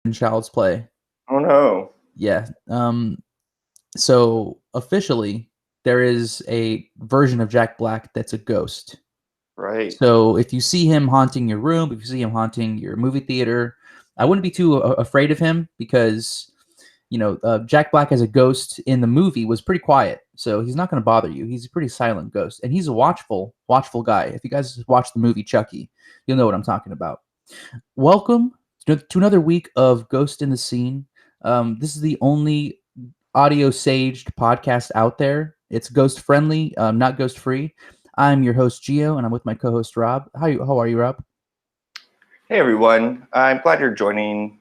in Child's Play. Oh no. Yeah. So officially, there is a version of Jack Black that's a ghost. Right. So if you see him haunting your room, if you see him haunting your movie theater, I wouldn't be too afraid of him because Jack Black as a ghost in the movie was pretty quiet, so he's not going to bother you. He's a pretty silent ghost, and he's a watchful guy. If you guys watch the movie Chucky, you'll know what I'm talking about. Welcome to another week of Ghost in the Scene. This is the only audio saged podcast out there. It's ghost friendly, not ghost free. I'm your host Gio, and I'm with my co-host Rob. How are you, Rob? Hey everyone. I'm glad you're joining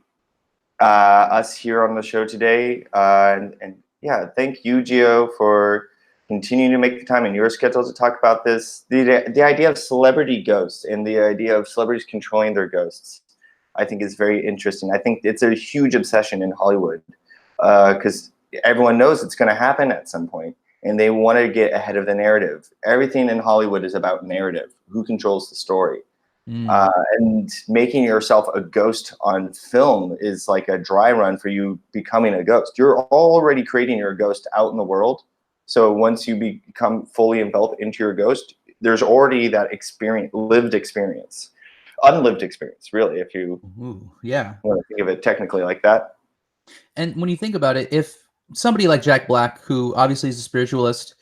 us here on the show today. And yeah, thank you, Gio, for continuing to make the time in your schedule to talk about this. The idea of celebrity ghosts and the idea of celebrities controlling their ghosts, I think, is very interesting. I think it's a huge obsession in Hollywood because everyone knows it's going to happen at some point, and they want to get ahead of the narrative. Everything in Hollywood is about narrative. Who controls the story? Mm. And making yourself a ghost on film is like a dry run for you becoming a ghost. You're already creating your ghost out in the world. So once you become fully enveloped into your ghost, there's already that experience, lived experience, unlived experience, really, if you Ooh, yeah. want to think of it technically like that. And when you think about it, if somebody like Jack Black, who obviously is a spiritualist,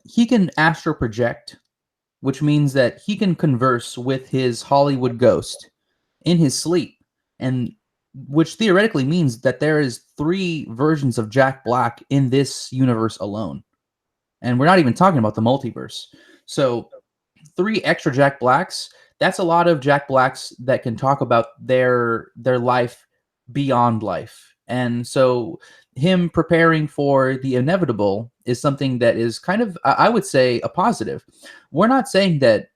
he can astral project, which means that he can converse with his Hollywood ghost in his sleep, and which theoretically means that there is three versions of Jack Black in this universe alone. And we're not even talking about the multiverse. So, three extra Jack Blacks, that's a lot of Jack Blacks that can talk about their life beyond life. And so him preparing for the inevitable is something that is kind of, I would say, a positive. We're not saying that,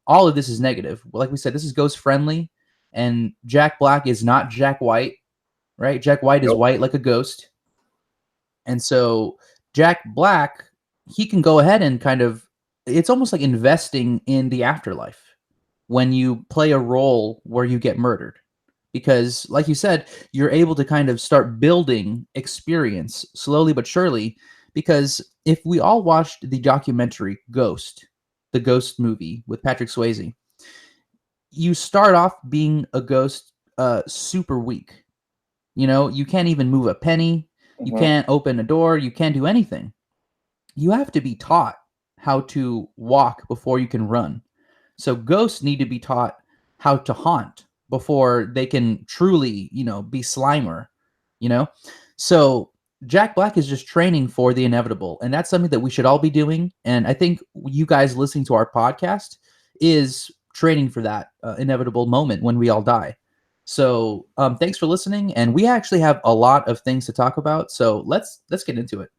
all of this is negative. Like we said, this is ghost friendly, and Jack Black is not Jack White, right? Jack White is Nope. white like a ghost. And so Jack Black, he can go ahead and kind of, it's almost like investing in the afterlife when you play a role where you get murdered. Because, like you said, you're able to kind of start building experience slowly but surely. Because if we all watched the documentary Ghost, the Ghost movie with Patrick Swayze, you start off being a ghost super weak. You can't even move a penny. You Mm-hmm. can't open a door. You can't do anything. You have to be taught how to walk before you can run. So ghosts need to be taught how to haunt before they can truly, be Slimer, you know? So Jack Black is just training for the inevitable. And that's something that we should all be doing. And I think you guys listening to our podcast is training for that inevitable moment when we all die. So thanks for listening. And we actually have a lot of things to talk about. So let's get into it.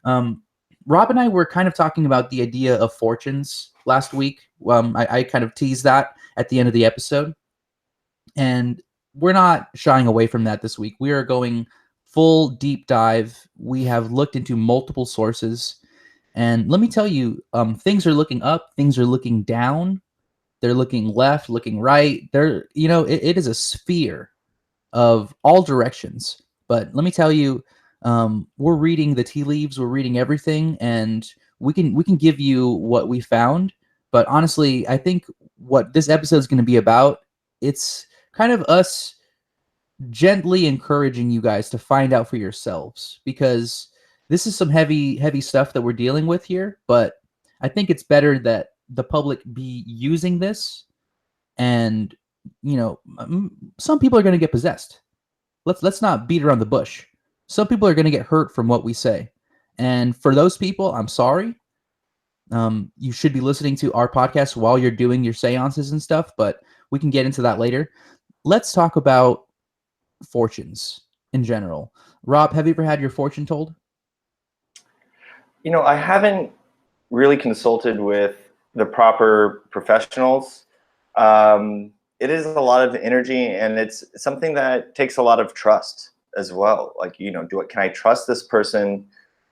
Um, Rob and I were kind of talking about the idea of fortunes last week. I kind of teased that at the end of the episode, and we're not shying away from that this week. We are going full deep dive. We have looked into multiple sources, and let me tell you, things are looking up, things are looking down, they're looking left, looking right. It is a sphere of all directions. But let me tell you, we're reading the tea leaves, we're reading everything, and we can give you what we found. But honestly, I think what this episode is going to be about, it's kind of us gently encouraging you guys to find out for yourselves, because this is some heavy stuff that we're dealing with here. But I think it's better that the public be using this, and some people are going to get possessed. Let's not beat around the bush. Some people are going to get hurt from what we say, and for those people, I'm sorry. You should be listening to our podcast while you're doing your seances and stuff, but we can get into that later. Let's talk about fortunes in general. Rob, have you ever had your fortune told? I haven't really consulted with the proper professionals. It is a lot of energy, and it's something that takes a lot of trust as well. Like, can I trust this person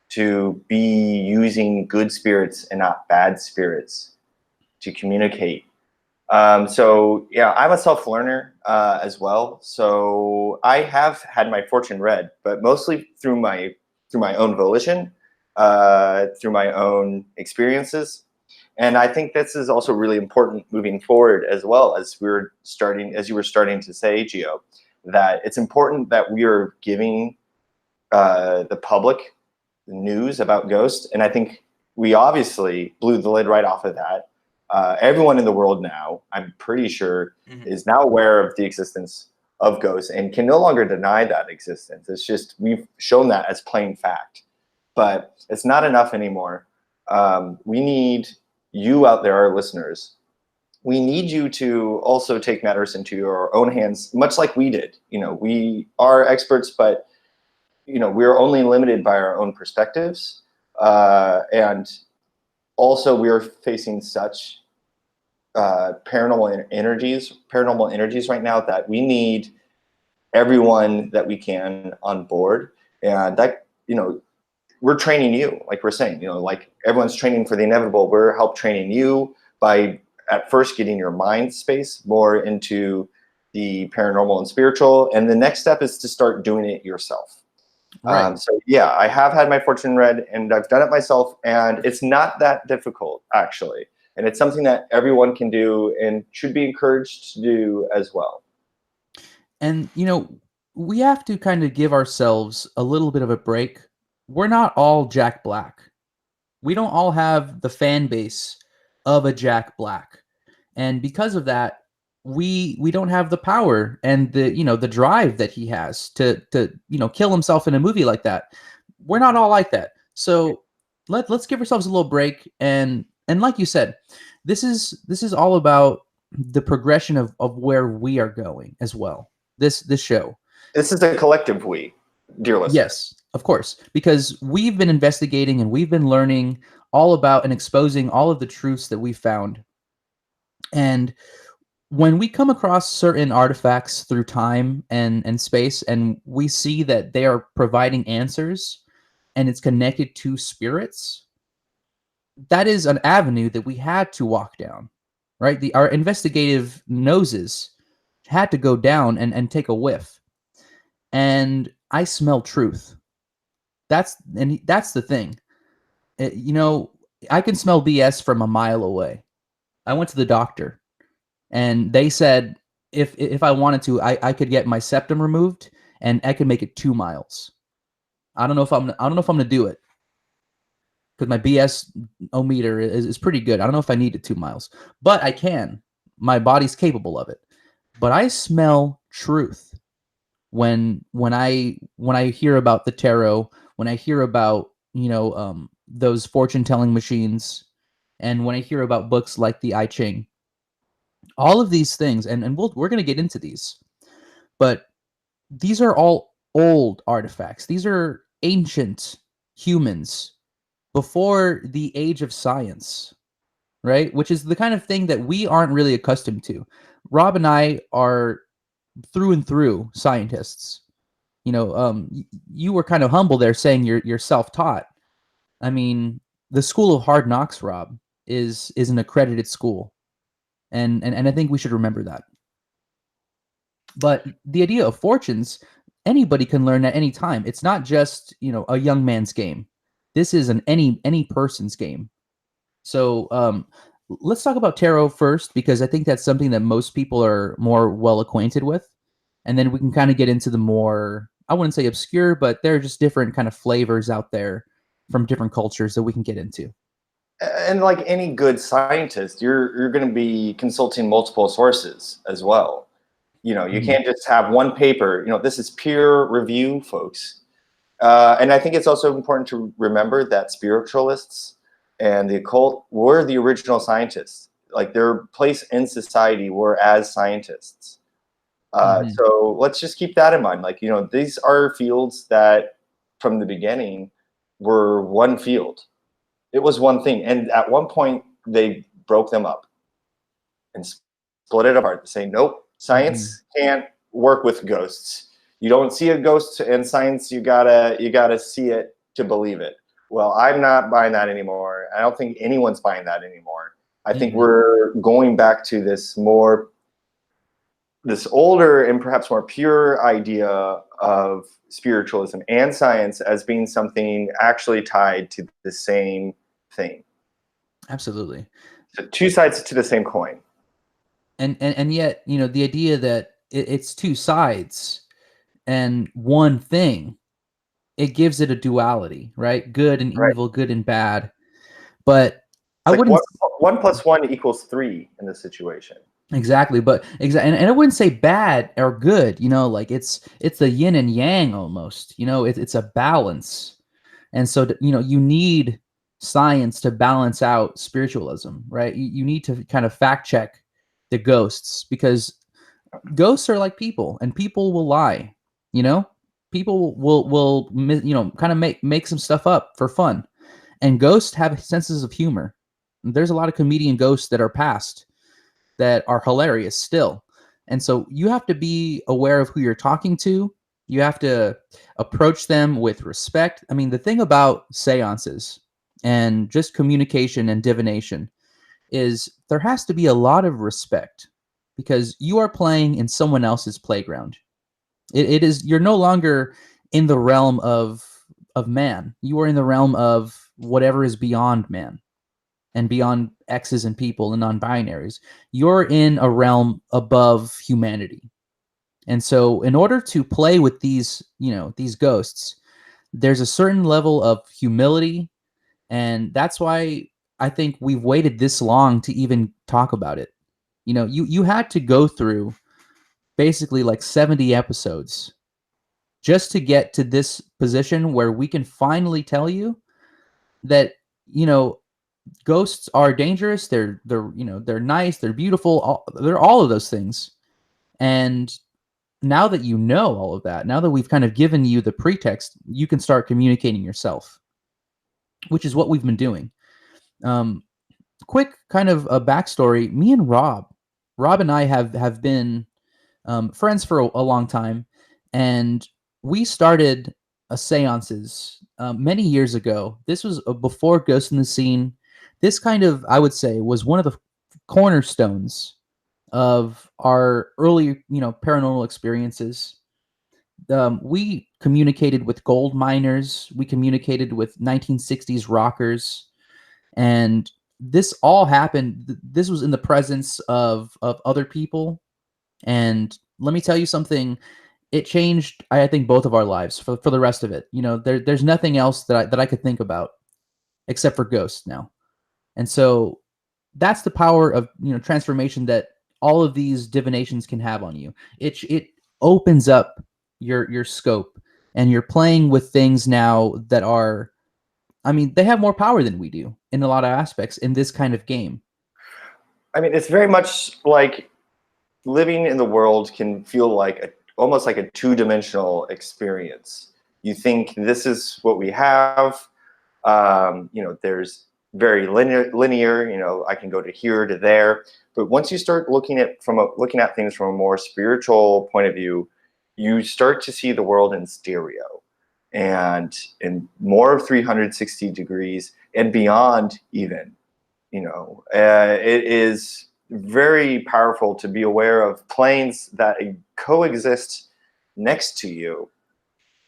to be using good spirits and not bad spirits to communicate? So yeah, I'm a self-learner as well. So I have had my fortune read, but mostly through my own volition, through my own experiences. And I think this is also really important moving forward as well, as you were starting to say, Gio, that it's important that we are giving the public news about ghosts. And I think we obviously blew the lid right off of that. Everyone in the world now, I'm pretty sure, is now aware of the existence of ghosts and can no longer deny that existence. It's just we've shown that as plain fact. But it's not enough anymore. We need you out there, our listeners. We need you to also take matters into your own hands, much like we did. We are experts, but we're only limited by our own perspectives, and also we are facing such paranormal energies right now that we need everyone that we can on board. And that, we're training you, like we're saying, like everyone's training for the inevitable. We're help training you by at first getting your mind space more into the paranormal and spiritual, and the next step is to start doing it yourself. Right. So yeah, I have had my fortune read, and I've done it myself, and it's not that difficult actually, and it's something that everyone can do and should be encouraged to do as well. And we have to kind of give ourselves a little bit of a break. We're not all Jack Black. We don't all have the fan base of a Jack Black. And because of that, we don't have the power and the drive that he has to kill himself in a movie like that. We're not all like that. So let's give ourselves a little break, and like you said, this is all about the progression of where we are going as well. This show. This is a collective we, dear listeners. Yes, of course, because we've been investigating and we've been learning all about and exposing all of the truths that we found. And when we come across certain artifacts through time and space, and we see that they are providing answers and it's connected to spirits, that is an avenue that we had to walk down, right? Our investigative noses had to go down and take a whiff. And I smell truth. That's the thing. I can smell BS from a mile away. I went to the doctor, and they said if I wanted to, I could get my septum removed, and I could make it 2 miles. I don't know if I'm gonna do it, because my BS meter is pretty good. I don't know if I need it 2 miles, but I can. My body's capable of it. But I smell truth when I hear about the tarot, when I hear about those fortune telling machines, and when I hear about books like the I Ching. All of these things, and we're going to get into these, but these are all old artifacts. These are ancient humans before the age of science, right? Which is the kind of thing that we aren't really accustomed to. Rob and I are through and through scientists. You were kind of humble there, saying you're self-taught. I mean, the School of Hard Knocks, Rob, is an accredited school. And I think we should remember that. But the idea of fortunes, anybody can learn at any time. It's not just a young man's game. This is an any person's game. So let's talk about tarot first, because I think that's something that most people are more well acquainted with, and then we can kind of get into the more, I wouldn't say obscure, but there are just different kind of flavors out there from different cultures that we can get into. And like any good scientist, you're going to be consulting multiple sources as well. You can't just have one paper. This is peer review, folks. And I think it's also important to remember that spiritualists and the occult were the original scientists. Like their place in society were as scientists. So let's just keep that in mind. Like, these are fields that from the beginning were one field. It was one thing. And at one point, they broke them up and split it apart, saying, nope, science can't work with ghosts. You don't see a ghost in science. You gotta see it to believe it. Well, I'm not buying that anymore. I don't think anyone's buying that anymore. I think we're going back to this older and perhaps more pure idea of spiritualism and science as being something actually tied to the same thing. Absolutely. So two sides to the same coin. And yet, you know, the idea that it's two sides and one thing, it gives it a duality, right? Good and Right. evil, good and bad. But I It's like wouldn't 1 + 1 = 3 in this situation. exactly, but and I wouldn't say bad or good, you know, like it's the yin and yang almost, you know, it's a balance. And so, you know, you need science to balance out spiritualism, right? You need to kind of fact check the ghosts, because ghosts are like people, and people will lie, you know? People will you know, kind of make some stuff up for fun. And ghosts have senses of humor. There's a lot of comedian ghosts that are past that are hilarious still. And so you have to be aware of who you're talking to. You have to approach them with respect. I mean, the thing about seances and just communication and divination is there has to be a lot of respect, because you are playing in someone else's playground. It is, you're no longer in the realm of man. You are in the realm of whatever is beyond man and beyond X's and people and non-binaries. You're in a realm above humanity. And so in order to play with these, you know, these ghosts, there's a certain level of humility. And that's why I think we've waited this long to even talk about it. You know, you had to go through basically like 70 episodes just to get to this position where we can finally tell you that, you know, ghosts are dangerous. They're you know, they're nice, they're beautiful, they're all of those things. And now that you know all of that, now that we've kind of given you the pretext, you can start communicating yourself, which is what we've been doing. Quick kind of a backstory. Me and Rob and I have been friends for a long time, and we started seances many years ago. This was before Ghost in the Scene. This kind of, I would say, was one of the cornerstones of our early, you know, paranormal experiences. We communicated with gold miners. We communicated with 1960s rockers, and this all happened. This was in the presence of other people. And let me tell you something. It changed, I think, both of our lives for the rest of it. You know, there's nothing else that I could think about except for ghosts now. And so that's the power of, you know, transformation that all of these divinations can have on you. It opens up your scope, and you're playing with things now that are, I mean, they have more power than we do in a lot of aspects in this kind of game. I mean, it's very much like living in the world can feel like almost like a two-dimensional experience. You think this is what we have. You know, there's very linear. You know, I can go to here to there. But once you start looking at things from a more spiritual point of view, you start to see the world in stereo and in more of 360 degrees and beyond even. You know, it is very powerful to be aware of planes that coexist next to you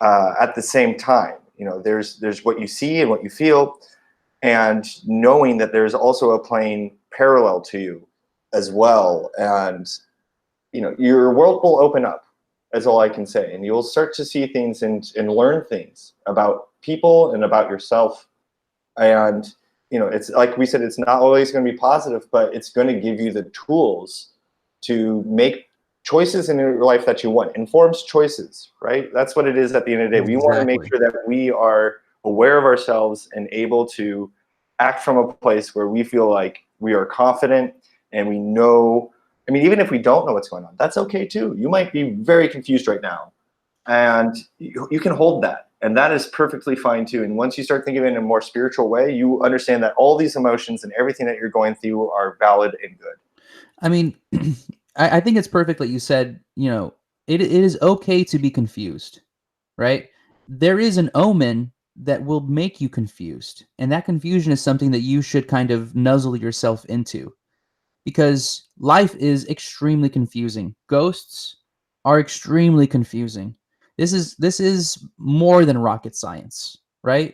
at the same time. You know, there's what you see and what you feel, and knowing that there's also a plane parallel to you as well. And, you know, your world will open up, is all I can say. And you'll start to see things and learn things about people and about yourself. And, you know, it's like we said, it's not always going to be positive, but it's going to give you the tools to make choices in your life that you want. Informed choices, right? That's what it is at the end of the day. We want to make sure that we are aware of ourselves and able to act from a place where we feel like we are confident and we know. I mean, even if we don't know what's going on, that's okay too. You might be very confused right now, and you can hold that. And that is perfectly fine too. And once you start thinking of it in a more spiritual way, you understand that all these emotions and everything that you're going through are valid and good. I mean, I think it's perfect that you said, you know, it is okay to be confused, right? There is an omen that will make you confused. And that confusion is something that you should kind of nuzzle yourself into, because life is extremely confusing. Ghosts are extremely confusing. This is more than rocket science, right?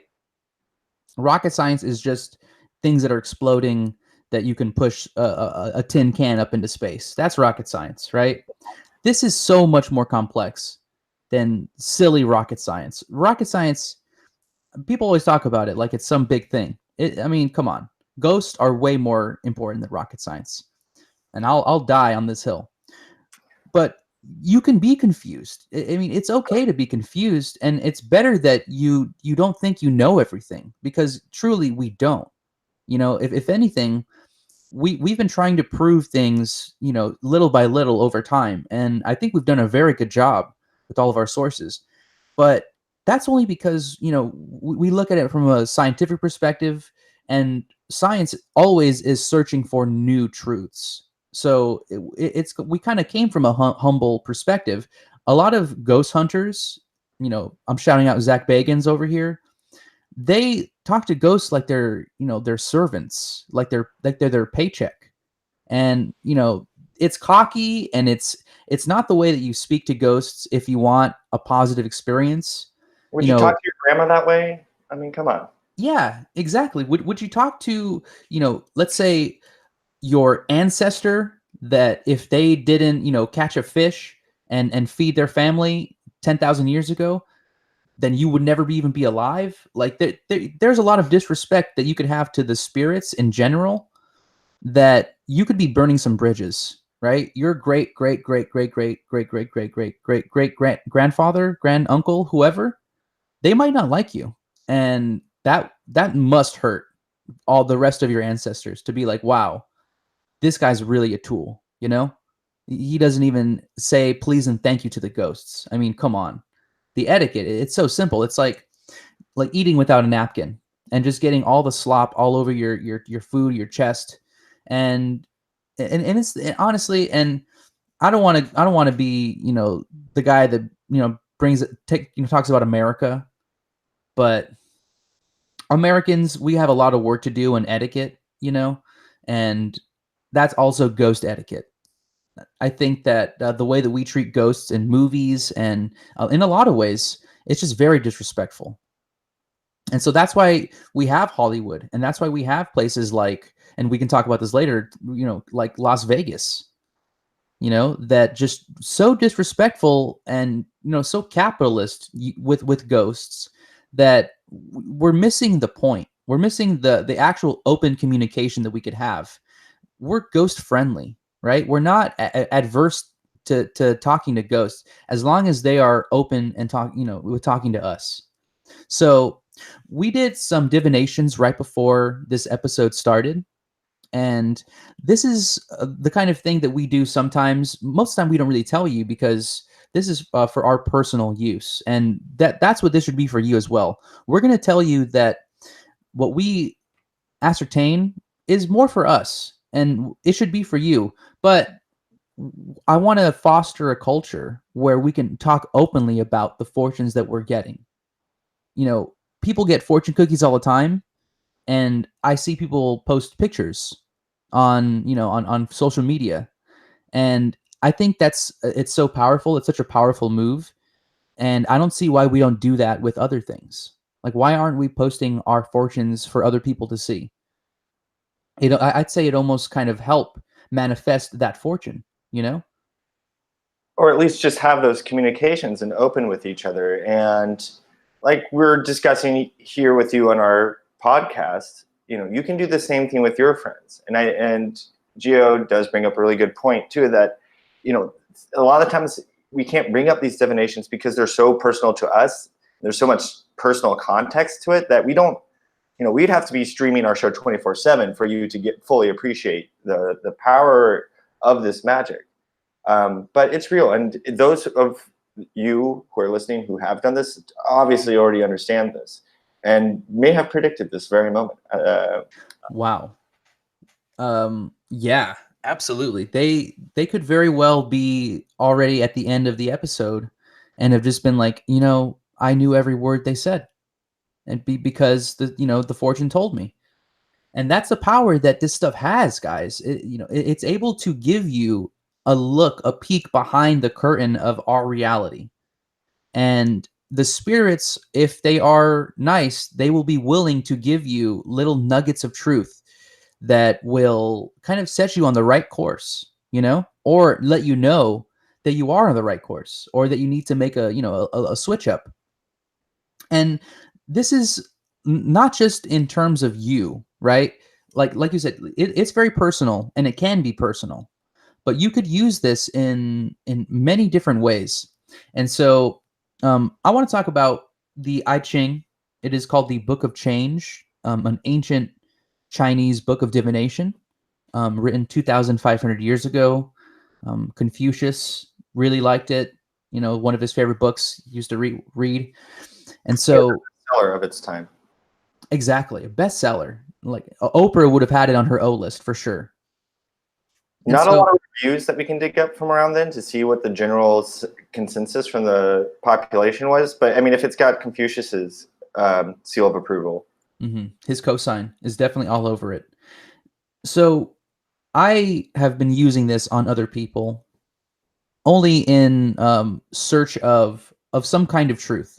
Rocket science is just things that are exploding that you can push a tin can up into space. That's rocket science, right? This is so much more complex than silly rocket science. Rocket science, people always talk about it like it's some big thing. I mean, come on. Ghosts are way more important than rocket science. And I'll die on this hill. But you can be confused. I mean, it's okay to be confused, and it's better that you don't think you know everything, because truly we don't. You know, if anything, we've been trying to prove things, you know, little by little over time, and I think we've done a very good job with all of our sources. But that's only because, you know, we look at it from a scientific perspective, and science always is searching for new truths. So it's we kind of came from a humble perspective. A lot of ghost hunters, you know, I'm shouting out Zach Bagans over here. They talk to ghosts like they're, you know, their servants, like they're their paycheck. And, you know, it's cocky, and it's not the way that you speak to ghosts if you want a positive experience. Would You you talk know, to your grandma that way? I mean, come on. yeah, exactly. Would you talk to, you know, let's say your ancestor, that if they didn't, you know, catch a fish and feed their family 10,000 years ago, then you would never even be alive? Like there's a lot of disrespect that you could have to the spirits in general, that you could be burning some bridges, right? Your great great great great great great great great great great great grandfather, grand uncle, whoever, they might not like you. And that must hurt all the rest of your ancestors to be like, wow, this guy's really a tool, you know? He doesn't even say please and thank you to the ghosts. I mean, come on. The etiquette, it's so simple. It's like eating without a napkin and just getting all the slop all over your food, your chest. And it's honestly, and I don't want to be, you know, the guy that, you know, talks about America, but Americans, we have a lot of work to do in etiquette, you know, and that's also ghost etiquette. I think that the way that we treat ghosts in movies and in a lot of ways, it's just very disrespectful. And so that's why we have Hollywood, and that's why we have places like, and we can talk about this later, you know, like Las Vegas, you know, that just so disrespectful and, you know, so capitalist with ghosts, that we're missing the point. We're missing the actual open communication that we could have. We're ghost friendly, right? We're not adverse to talking to ghosts, as long as they are open and talk, you know, with talking to us. So we did some divinations right before this episode started, and this is the kind of thing that we do sometimes. Most of the time we don't really tell you, because this is for our personal use, and that's what this should be for you as well. We're going to tell you that what we ascertain is more for us, and it should be for you. But I want to foster a culture where we can talk openly about the fortunes that we're getting. You know, people get fortune cookies all the time, and I see people post pictures on, you know, on social media, and I think that's it's so powerful. It's such a powerful move, and I don't see why we don't do that with other things. Like, why aren't we posting our fortunes for other people to see? I'd say it almost kind of help manifest that fortune, you know? Or at least just have those communications and open with each other. And like we're discussing here with you on our podcast, you know, you can do the same thing with your friends. And Gio does bring up a really good point too, that, you know, a lot of times we can't bring up these divinations because they're so personal to us. There's so much personal context to it that we don't, you know, we'd have to be streaming our show 24/7 for you to get fully appreciate the power of this magic. But it's real, and those of you who are listening who have done this obviously already understand this and may have predicted this very moment. Wow. Yeah, absolutely. They could very well be already at the end of the episode and have just been like, you know, I knew every word they said. and because the fortune told me. And that's the power that this stuff has, guys. It's able to give you a peek behind the curtain of our reality. And the spirits, if they are nice, they will be willing to give you little nuggets of truth that will kind of set you on the right course, or let you know that you are on the right course, or that you need to make a switch up. And this is not just in terms of you, right? Like you said, it's very personal, and it can be personal, but you could use this in many different ways. And so I want to talk about the I Ching. It is called the Book of Change, an ancient Chinese book of divination, written 2,500 years ago. Confucius really liked it. One of his favorite books he used to read. And so, Seller of its time. exactly, a bestseller. Like Oprah would have had it on her O list for sure. And Not a so, lot of reviews that we can dig up from around then to see what the general consensus from the population was. But I mean, if it's got Confucius's seal of approval, his cosign is definitely all over it. So I have been using this on other people only in search of some kind of truth.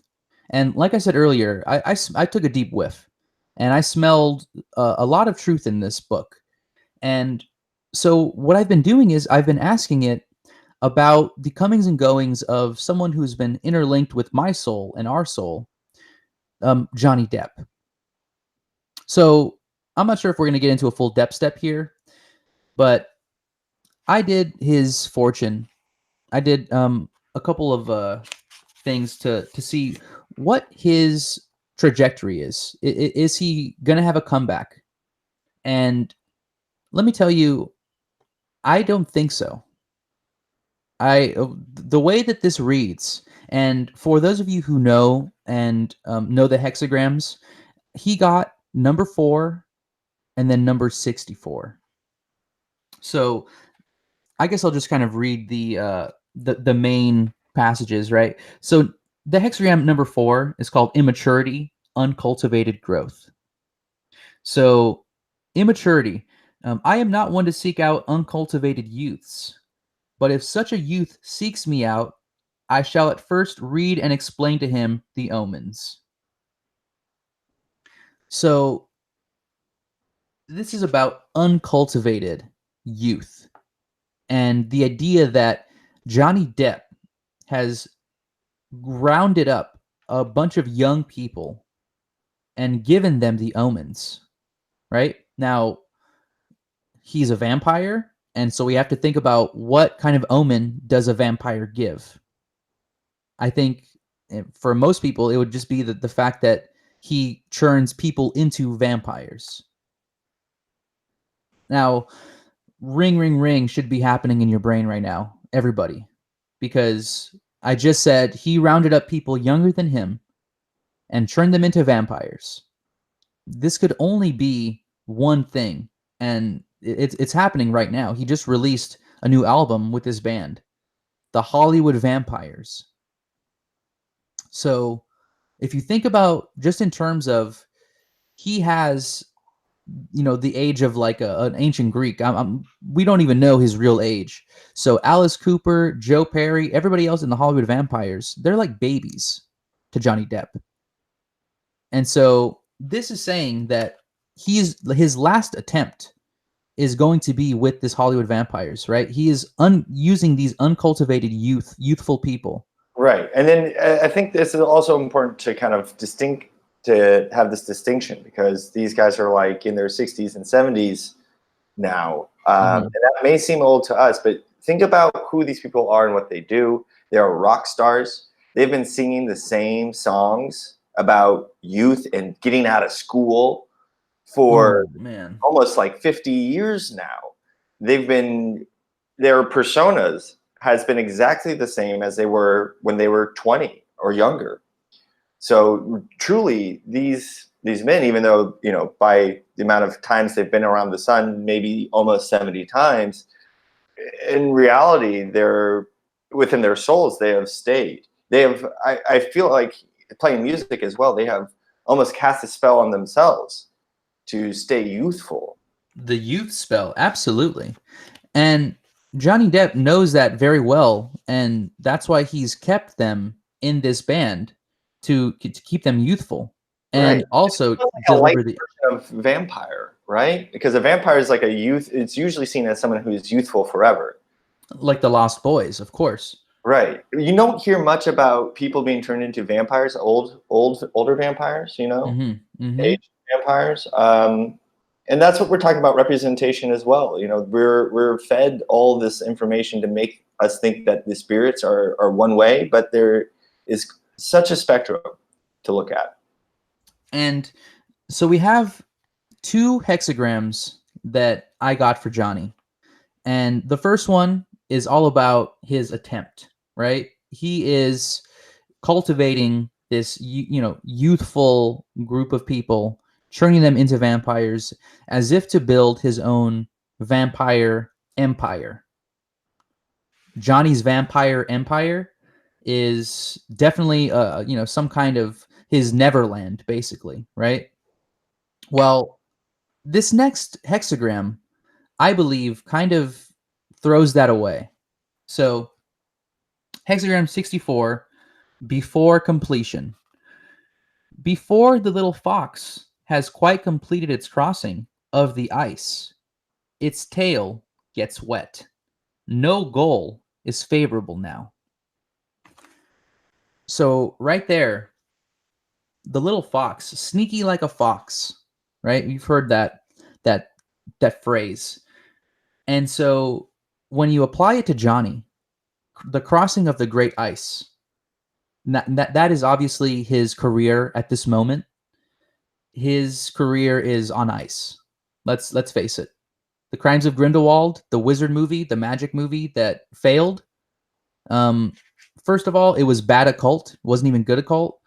And like I said earlier, I took a deep whiff, and I smelled a lot of truth in this book. And so what I've been doing is I've been asking it about the comings and goings of someone who's been interlinked with my soul and our soul, Johnny Depp. So I'm not sure if we're going to get into a full Depp step here, but I did his fortune. I did a couple of things to see what his trajectory is. Is he going to have a comeback? And let me tell you, I don't think so. The way that this reads, and for those of you who know and know the hexagrams, he got number 4 and then number 64. So I guess I'll just kind of read the main passages, right? So the hexagram number 4 is called immaturity, uncultivated growth. So immaturity. I am not one to seek out uncultivated youths, but if such a youth seeks me out, I shall at first read and explain to him the omens. So this is about uncultivated youth, and the idea that Johnny Depp has rounded up a bunch of young people and given them the omens, right? Now, he's a vampire, and so we have to think about what kind of omen does a vampire give. I think for most people, it would just be the fact that he turns people into vampires. Now, ring, ring, ring should be happening in your brain right now, everybody, because I just said he rounded up people younger than him and turned them into vampires. This could only be one thing, and it's happening right now. He just released a new album with his band, the Hollywood Vampires. So if you think about just in terms of he has the age of like an ancient Greek. We don't even know his real age. So Alice Cooper, Joe Perry, everybody else in the Hollywood Vampires, they're like babies to Johnny Depp. And so this is saying that his last attempt is going to be with this Hollywood Vampires, right? He is using these uncultivated youthful people. Right. And then I think this is also important to kind of to have this distinction, because these guys are like in their 60s and 70s now. And that may seem old to us, but think about who these people are and what they do. They are rock stars. They've been singing the same songs about youth and getting out of school for almost like 50 years now. Their personas has been exactly the same as they were when they were 20 or younger. So truly, these men, even though, by the amount of times they've been around the sun, maybe almost 70 times, in reality, they're within their souls, they have stayed. They have, I feel like playing music as well, they have almost cast a spell on themselves to stay youthful. The youth spell, absolutely. And Johnny Depp knows that very well, and that's why he's kept them in this band to keep them youthful, and Right. also It's like a light deliver the version of vampire, right? Because a vampire is like a youth. It's usually seen as someone who is youthful forever. like the Lost Boys, of course. Right. You don't hear much about people being turned into vampires, older vampires, aged vampires. And that's what we're talking about, representation as well. We're fed all this information to make us think that the spirits are one way, but there is such a spectrum to look at. And so we have 2 hexagrams that I got for Johnny. And the first one is all about his attempt, right? He is cultivating this youthful group of people, turning them into vampires as if to build his own vampire empire. Johnny's vampire empire is definitely some kind of his Neverland, basically, right? Well, this next hexagram, I believe, kind of throws that away. So hexagram 64, before completion. Before the little fox has quite completed its crossing of the ice, its tail gets wet. No goal is favorable now. So right there, the little fox, sneaky like a fox, right? You've heard that phrase. And so when you apply it to Johnny, the crossing of the great ice, that is obviously his career at this moment. His career is on ice. Let's face it. The Crimes of Grindelwald, the wizard movie, the magic movie that failed. First of all, it was bad occult. It wasn't even good occult.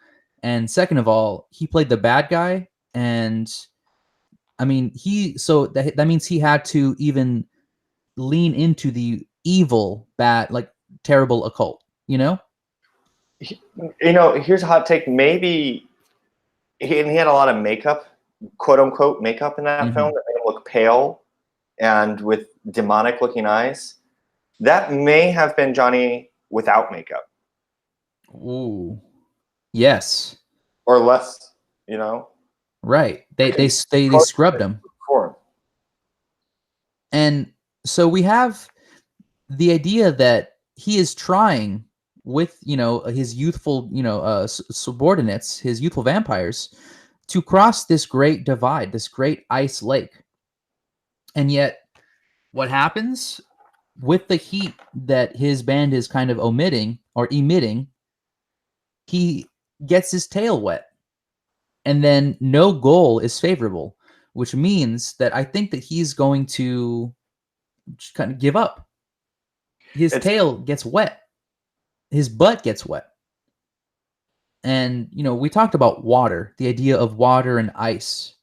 And second of all, he played the bad guy, and I mean, that means he had to even lean into the evil, bad, like terrible occult, Here's a hot take. Maybe he had a lot of makeup, quote unquote makeup in that film that made him look pale and with demonic looking eyes. That may have been Johnny without makeup. Ooh. Yes. Or less, Right. They scrubbed him. And so we have the idea that he is trying with, his youthful, subordinates, his youthful vampires, to cross this great divide, this great ice lake. And yet what happens with the heat that his band is kind of emitting, he gets his tail wet. And then no goal is favorable, which means that I think that he's going to just kind of give up. His tail gets wet. His butt gets wet. And, we talked about water, the idea of water and ice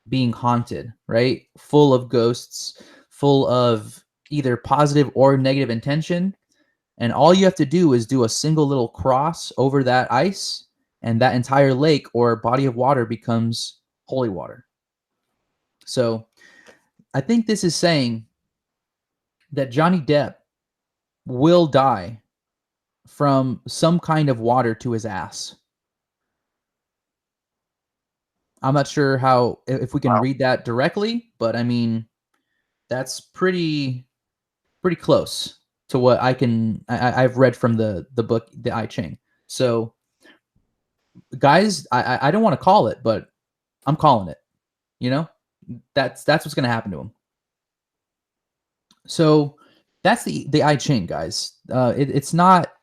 being haunted, right? Full of ghosts, full of either positive or negative intention. And all you have to do is do a single little cross over that ice, and that entire lake or body of water becomes holy water. So I think this is saying that Johnny Depp will die from some kind of water to his ass. I'm not sure if we can read that directly, but I mean, that's pretty close to what I've read from the book, The I Ching. So guys, I don't want to call it, but I'm calling it. That's what's going to happen to him. So that's the I Ching, guys. It's not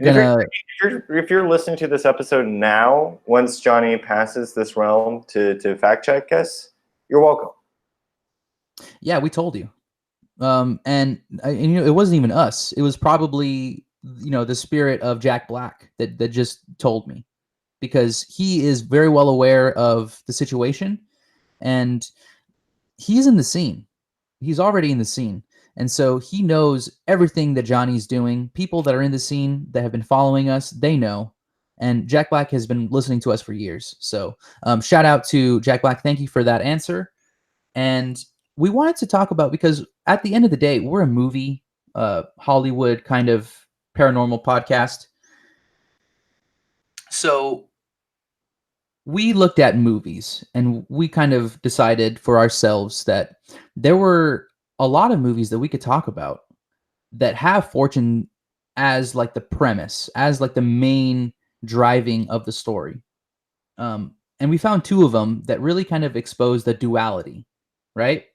gonna. If you're listening to this episode now, once Johnny passes this realm to fact check us, you're welcome. Yeah, we told you. And it wasn't even us. It was probably the spirit of Jack Black that just told me, because he is very well aware of the situation, and he's in the scene. He's already in the scene. And so he knows everything that Johnny's doing. People that are in the scene that have been following us, they know. And Jack Black has been listening to us for years. So shout out to Jack Black. Thank you for that answer. And we wanted to talk about, because at the end of the day, we're a movie, Hollywood kind of paranormal podcast. So we looked at movies and we kind of decided for ourselves that there were a lot of movies that we could talk about that have fortune as like the premise, as like the main driving of the story. And we found two of them that really kind of expose the duality, right?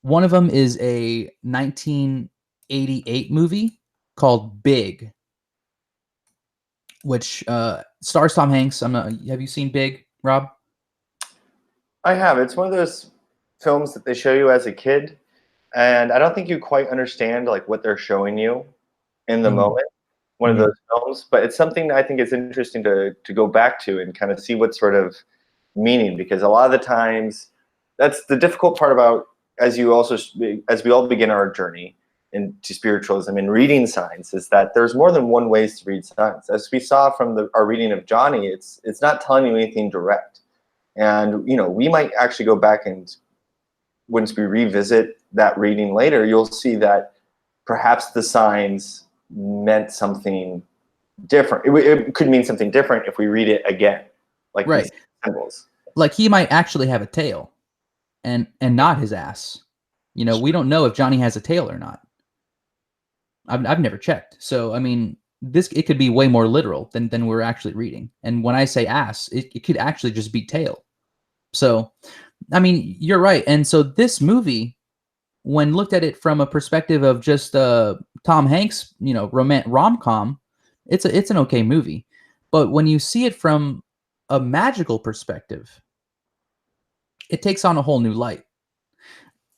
One of them is a 1988 movie called Big, which stars Tom Hanks. Have you seen Big, Rob? I have. It's one of those films that they show you as a kid, and I don't think you quite understand like what they're showing you in the moment. One of those films, but it's something that I think is interesting to go back to and kind of see what sort of meaning, because a lot of the times that's the difficult part about, as we all begin our journey into spiritualism and reading signs, is that there's more than one ways to read signs. As we saw from our reading of Johnny, it's not telling you anything direct. And we might actually go back, and once we revisit that reading later, you'll see that perhaps the signs meant something different. It could mean something different if we read it again, like these symbols. Like he might actually have a tail, and not his ass. We don't know if Johnny has a tail or not. I've never checked. So I mean, it could be way more literal than we're actually reading. And when I say ass, it could actually just be tail. So I mean, you're right. And so this movie, when looked at it from a perspective of just Tom Hanks, rom-com, it's an okay movie. But when you see it from a magical perspective, it takes on a whole new light.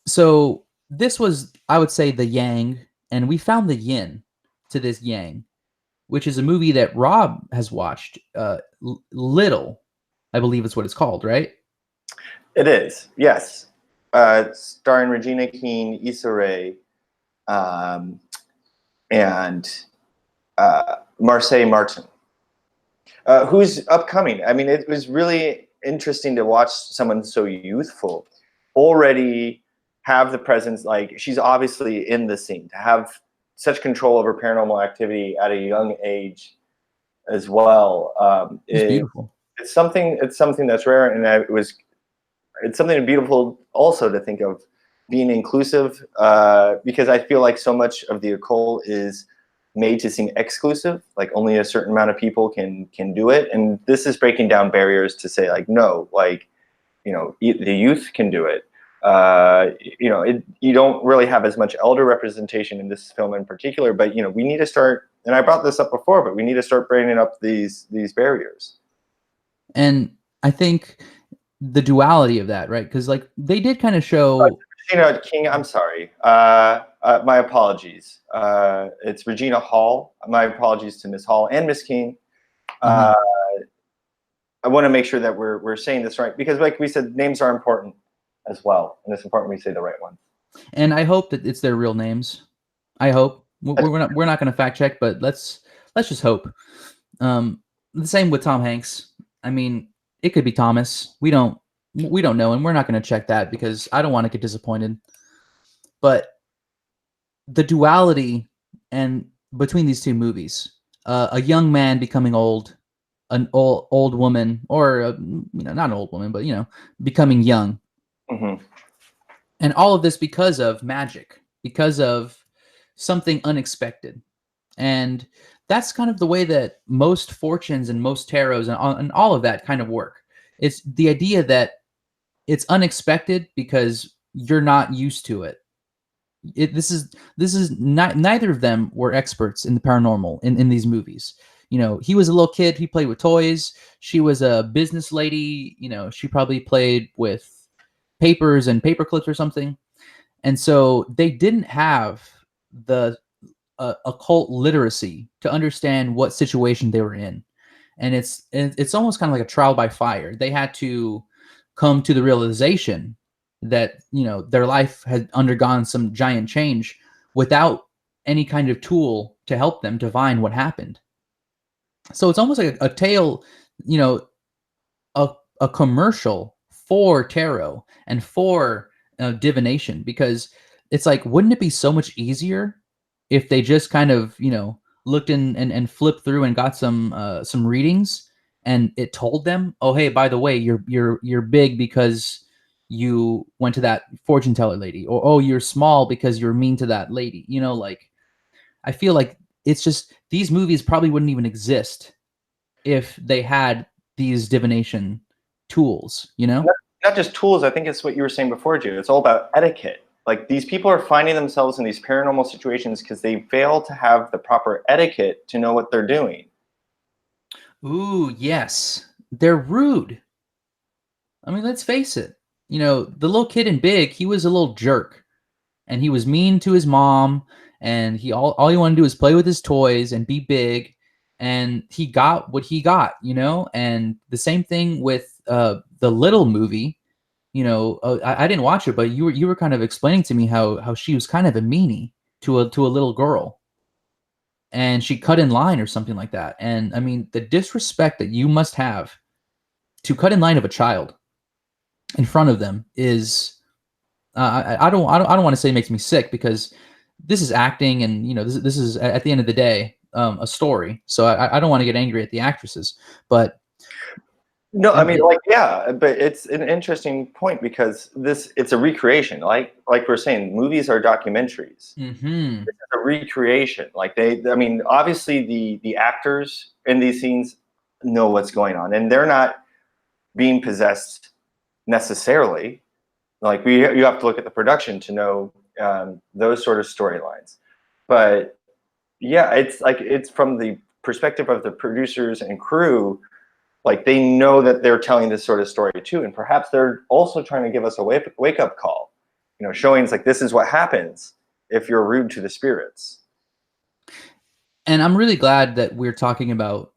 So this was, I would say, the yang, and we found the yin to this yang, which is a movie that Rob has watched, Little, I believe is what it's called, right? It is, yes. Starring Regina King, Issa Rae, and Marseille Martin, who's upcoming. I mean, it was really interesting to watch someone so youthful already have the presence. Like, she's obviously in the scene, to have such control over paranormal activity at a young age as well. It's beautiful. It's something that's rare, and it's something beautiful also to think of being inclusive, because I feel like so much of the occult is made to seem exclusive, like only a certain amount of people can do it. And this is breaking down barriers to say, like, no, like, the youth can do it. You don't really have as much elder representation in this film in particular, but we need to start, and I brought this up before, but we need to start bringing up these barriers. And I think the duality of that, right? Because like they did kind of show Regina King. I'm sorry. My apologies. It's Regina Hall. My apologies to Miss Hall and Miss King. I want to make sure that we're saying this right, because like we said, names are important as well, and it's important we say the right one. And I hope that it's their real names. I hope we're not going to fact check, but let's just hope. The same with Tom Hanks. I mean, it could be Thomas. We don't know, and we're not going to check that because I don't want to get disappointed. But the duality and between these two movies, a young man becoming old, an old woman, or not an old woman, but becoming young, and all of this because of magic, because of something unexpected. And that's kind of the way that most fortunes and most tarots and all of that kind of work. It's the idea that it's unexpected because you're not used to it. This is not, neither of them were experts in the paranormal in these movies. He was a little kid. He played with toys. She was a business lady. She probably played with papers and paper clips or something. And so they didn't have the occult literacy to understand what situation they were in. And it's almost kind of like a trial by fire. They had to come to the realization that their life had undergone some giant change without any kind of tool to help them divine what happened. So it's almost like a tale, you know, a commercial for tarot and for divination, because it's like, wouldn't it be so much easier if they just kind of, looked in and flipped through and got some readings, and it told them, oh hey, by the way, you're big because you went to that fortune teller lady, or oh, you're small because you're mean to that lady. Like, I feel like it's just, these movies probably wouldn't even exist if they had these divination tools, Not just tools. I think it's what you were saying before, Joe. It's all about etiquette. Like, these people are finding themselves in these paranormal situations because they fail to have the proper etiquette to know what they're doing. Ooh, yes. They're rude. I mean, let's face it. The little kid in Big, he was a little jerk, and he was mean to his mom, and all he wanted to do was play with his toys and be big, and he got what he got, And the same thing with the Little movie. I didn't watch it, but you were kind of explaining to me how she was kind of a meanie to a little girl, and she cut in line or something like that. And I mean, the disrespect that you must have to cut in line of a child in front of them is, I don't want to say makes me sick, because this is acting, and this is at the end of the day a story. So I don't want to get angry at the actresses, but No, I mean, like, yeah, but it's an interesting point because it's a recreation. Like we're saying, movies are documentaries. Mm-hmm. It's a recreation. Like, I mean, obviously the actors in these scenes know what's going on, and they're not being possessed necessarily. Like, you have to look at the production to know those sort of storylines. But yeah, it's from the perspective of the producers and crew. Like, they know that they're telling this sort of story too, and perhaps they're also trying to give us a wake up call, showing it's like, this is what happens if you're rude to the spirits. And I'm really glad that we're talking about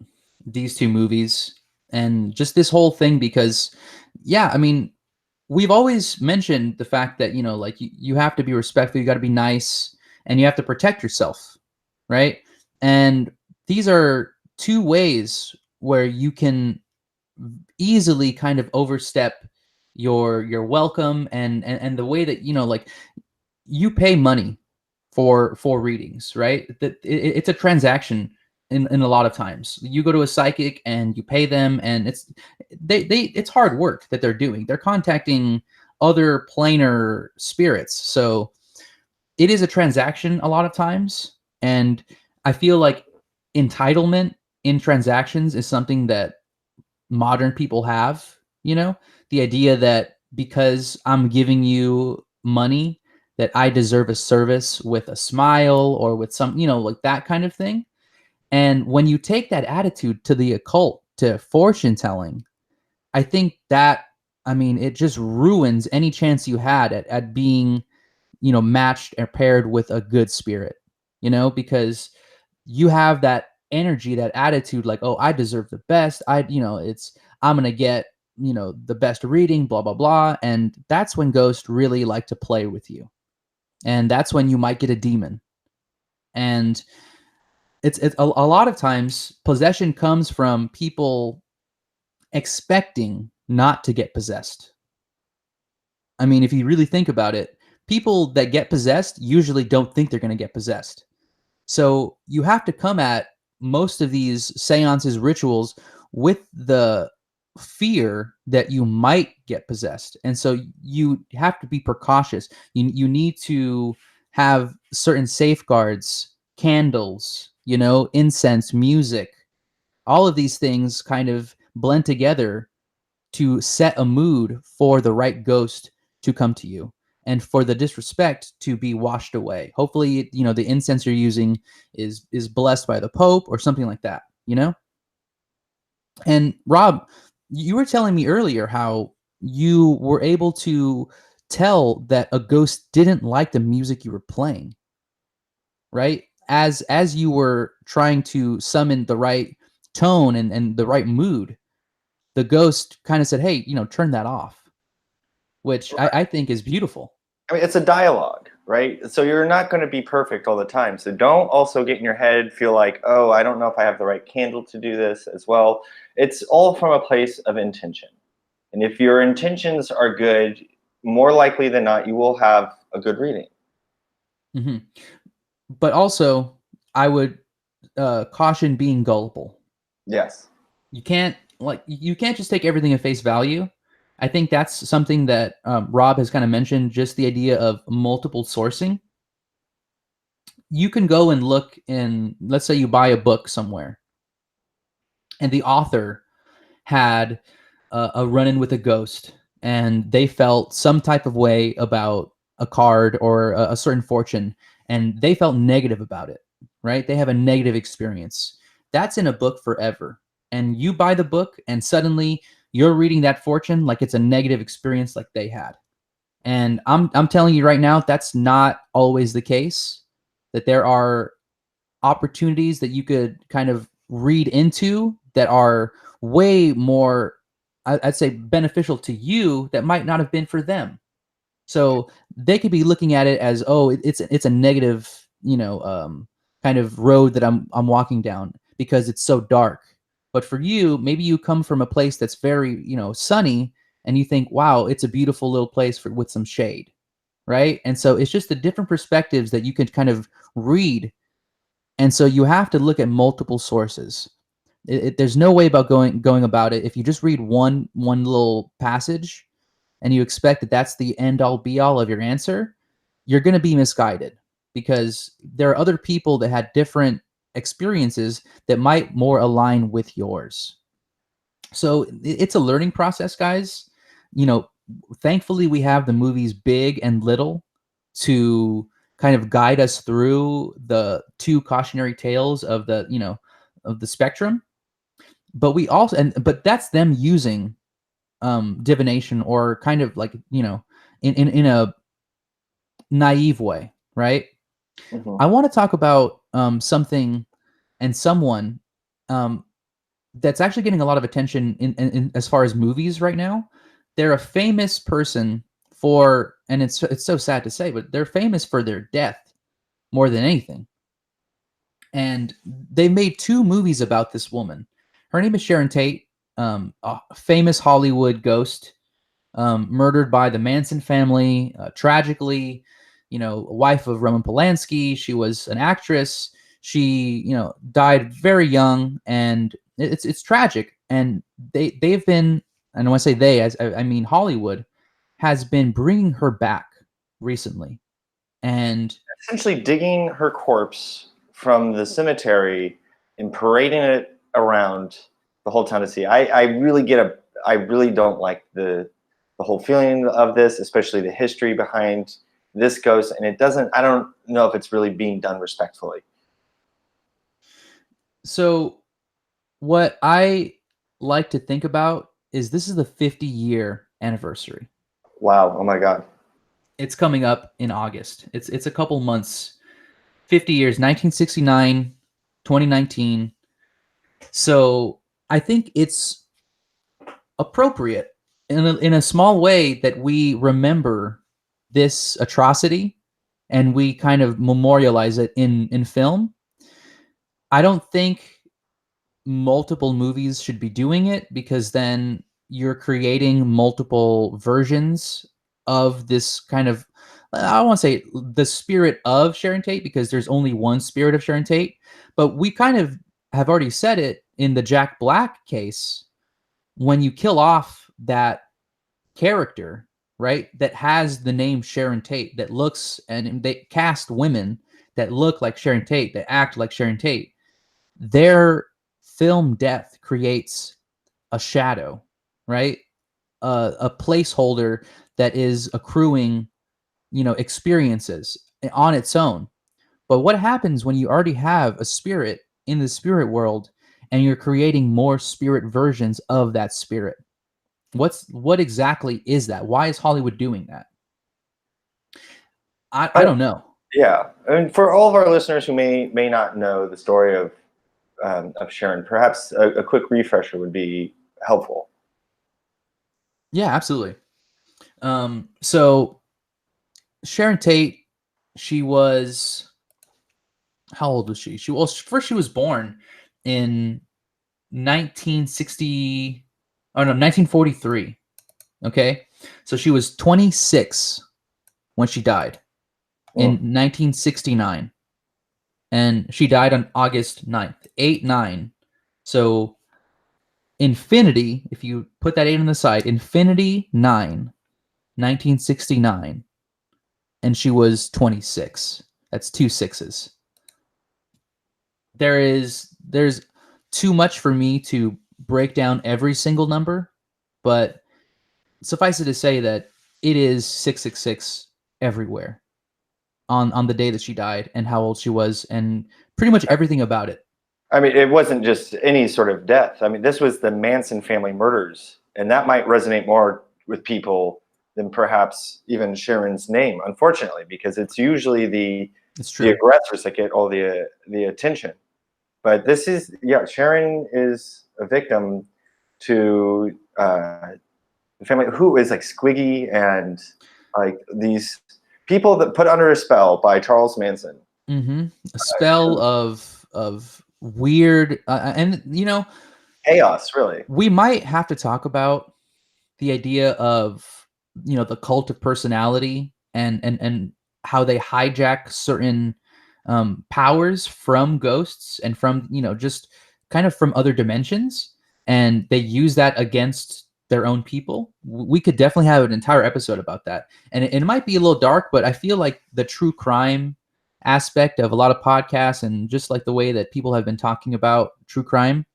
these two movies and just this whole thing, because, yeah, I mean, we've always mentioned the fact that, like, you have to be respectful, you got to be nice, and you have to protect yourself, right? And these are two ways where you can easily kind of overstep your welcome, and the way that, like, you pay money for readings, right? That it's a transaction in a lot of times. You go to a psychic and you pay them, and it's hard work that they're doing. They're contacting other planar spirits. So it is a transaction a lot of times. And I feel like entitlement in transactions is something that modern people have, the idea that because I'm giving you money, that I deserve a service with a smile or with some, like that kind of thing. And when you take that attitude to the occult, to fortune telling, I think that, I mean, it just ruins any chance you had at being, matched or paired with a good spirit, because you have that energy, that attitude, like, oh, I deserve the best. I'm going to get, the best reading, blah, blah, blah. And that's when ghosts really like to play with you. And that's when you might get a demon. And it's a lot of times possession comes from people expecting not to get possessed. I mean, if you really think about it, people that get possessed usually don't think they're going to get possessed. So you have to come at most of these seances, rituals, with the fear that you might get possessed. And so you have to be precautious. You need to have certain safeguards, candles, incense, music. All of these things kind of blend together to set a mood for the right ghost to come to you, and for the disrespect to be washed away. Hopefully, the incense you're using is blessed by the Pope or something like that, And Rob, you were telling me earlier how you were able to tell that a ghost didn't like the music you were playing, right? As you were trying to summon the right tone and the right mood, the ghost kind of said, hey, turn that off, which I think is beautiful. I mean, it's a dialogue. right? So you're not going to be perfect all the time. So don't also get in your head, feel like, oh, I don't know if I have the right candle to do this as well. It's all from a place of intention. And if your intentions are good, more likely than not, you will have a good reading. Hmm. But also, I would caution being gullible. Yes. You can't just take everything at face value. I think that's something that Rob has kind of mentioned, just the idea of multiple sourcing. You can go and look in, let's say you buy a book somewhere, and the author had a run-in with a ghost, and they felt some type of way about a card or a certain fortune, and they felt negative about it, right? They have a negative experience. That's in a book forever. And you buy the book, and suddenly you're reading that fortune like it's a negative experience like they had. And I'm telling you right now, that's not always the case. That there are opportunities that you could kind of read into that are way more, I'd say, beneficial to you that might not have been for them. So they could be looking at it as, oh, it's a negative, kind of road that I'm walking down because it's so dark. But for you, maybe you come from a place that's very, sunny, and you think, wow, it's a beautiful little place with some shade, right? And so it's just the different perspectives that you can kind of read, and so you have to look at multiple sources. There's no way about going about it if you just read one little passage and you expect that that's the end all be all of your answer. You're going to be misguided, because there are other people that had different experiences that might more align with yours. So it's a learning process, guys. You know, Thankfully we have the movies Big and Little to kind of guide us through the two cautionary tales of the spectrum. But we also, but that's them using divination, or kind of like, in a naive way, right? Hmm. I want to talk about something and someone um, that's actually getting a lot of attention in as far as movies right now. They're a famous person for, and it's so sad to say, but they're famous for their death more than anything. And they made two movies about this woman. Her name is Sharon Tate, a famous Hollywood ghost, murdered by the Manson family, tragically. Wife of Roman Polanski. She was an actress. She, died very young, and it's tragic. And they've been, and when I say they, as I mean Hollywood, has been bringing her back recently. And Essentially digging her corpse from the cemetery and parading it around the whole town to see. I really don't like the whole feeling of this, especially the history behind this ghost. And I don't know if it's really being done respectfully. so, what I like to think about is this is the 50-year anniversary. Wow. Oh my God. It's coming up in August. It's a couple months. 50 years, 1969, 2019. So I think it's appropriate in a small way that we remember this atrocity, and we kind of memorialize it in film. I don't think multiple movies should be doing it, because then you're creating multiple versions of this kind of, I don't want to say the spirit of Sharon Tate, because there's only one spirit of Sharon Tate. But we kind of have already said it in the Jack Black case. When you kill off that character, right, that has the name Sharon Tate, that looks, and they cast women that look like Sharon Tate, that act like Sharon Tate, their film death creates a shadow, right? A placeholder that is accruing, experiences on its own. But what happens when you already have a spirit in the spirit world, and you're creating more spirit versions of that spirit? What exactly is that? Why is Hollywood doing that? I Uh, don't know. yeah. And for all of our listeners who may not know the story of Sharon, perhaps a quick refresher would be helpful. Yeah, absolutely. So Sharon Tate she was, how old was she? First she was born in 1960. Oh no, 1943. Okay, so she was 26 when she died in 1969, and she died on August 9th, 8-9. So infinity, if you put that 8 on the side, infinity 9, 1969, and she was 26. That's 2 6s. There's too much for me to break down every single number, but suffice it to say that it is 666 everywhere on the day that she died and how old she was and pretty much everything about it. I mean, it wasn't just any sort of death. I mean, this was the Manson family murders, and that might resonate more with people than perhaps even Sharon's name, unfortunately, because it's usually the aggressors that get all the attention. But this is, yeah, Sharon is a victim to the family who is like Squiggy and like these people that put under a spell by Charles Manson. Mm-hmm. A spell of weird and chaos, really. We might have to talk about the idea of the cult of personality and how they hijack certain powers from ghosts and from just kind of from other dimensions, and they use that against their own people. We could definitely have an entire episode about that, and it might be a little dark, but I feel like the true crime aspect of a lot of podcasts and just like the way that people have been talking about true crime,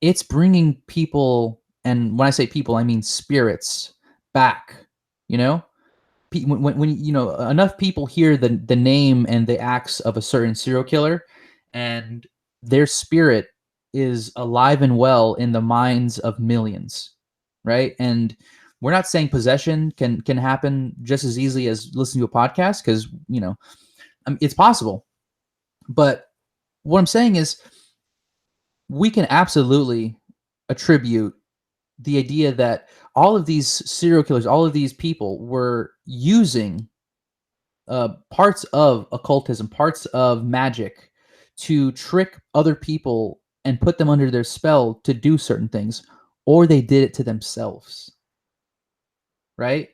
it's bringing people, and when I say people, I mean spirits, back. When enough people hear the name and the acts of a certain serial killer, and their spirit is alive and well in the minds of millions, right? And we're not saying possession can happen just as easily as listening to a podcast, because it's possible. But what I'm saying is, we can absolutely attribute the idea that all of these serial killers, all of these people were using parts of occultism, parts of magic to trick other people and put them under their spell to do certain things, or they did it to themselves, right?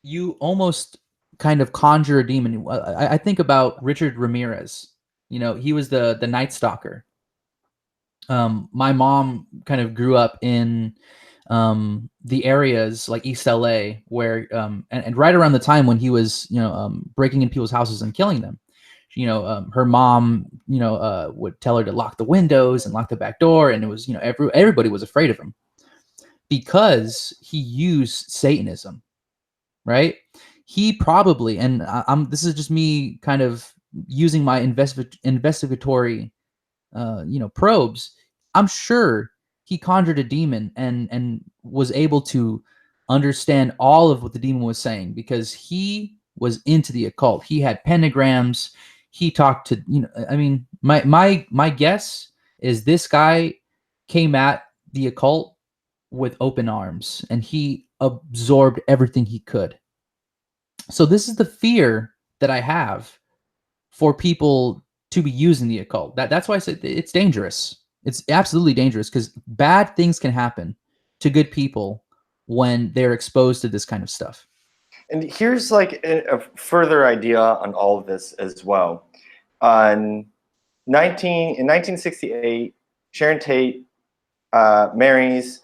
You almost kind of conjure a demon. I think about Richard Ramirez. He was the Night Stalker. My mom kind of grew up in the areas like East LA, where and right around the time when he was breaking in people's houses and killing them. Her mom would tell her to lock the windows and lock the back door, and it was everybody was afraid of him because he used Satanism, right? He probably, and this is just me kind of using my investigatory probes. I'm sure he conjured a demon and was able to understand all of what the demon was saying, because he was into the occult. He had pentagrams. He talked to, I mean, my guess is this guy came at the occult with open arms, and he absorbed everything he could. So this is the fear that I have for people to be using the occult. That's why I said it's dangerous. It's absolutely dangerous, because bad things can happen to good people when they're exposed to this kind of stuff. And here's like a further idea on all of this as well. In 1968, Sharon Tate marries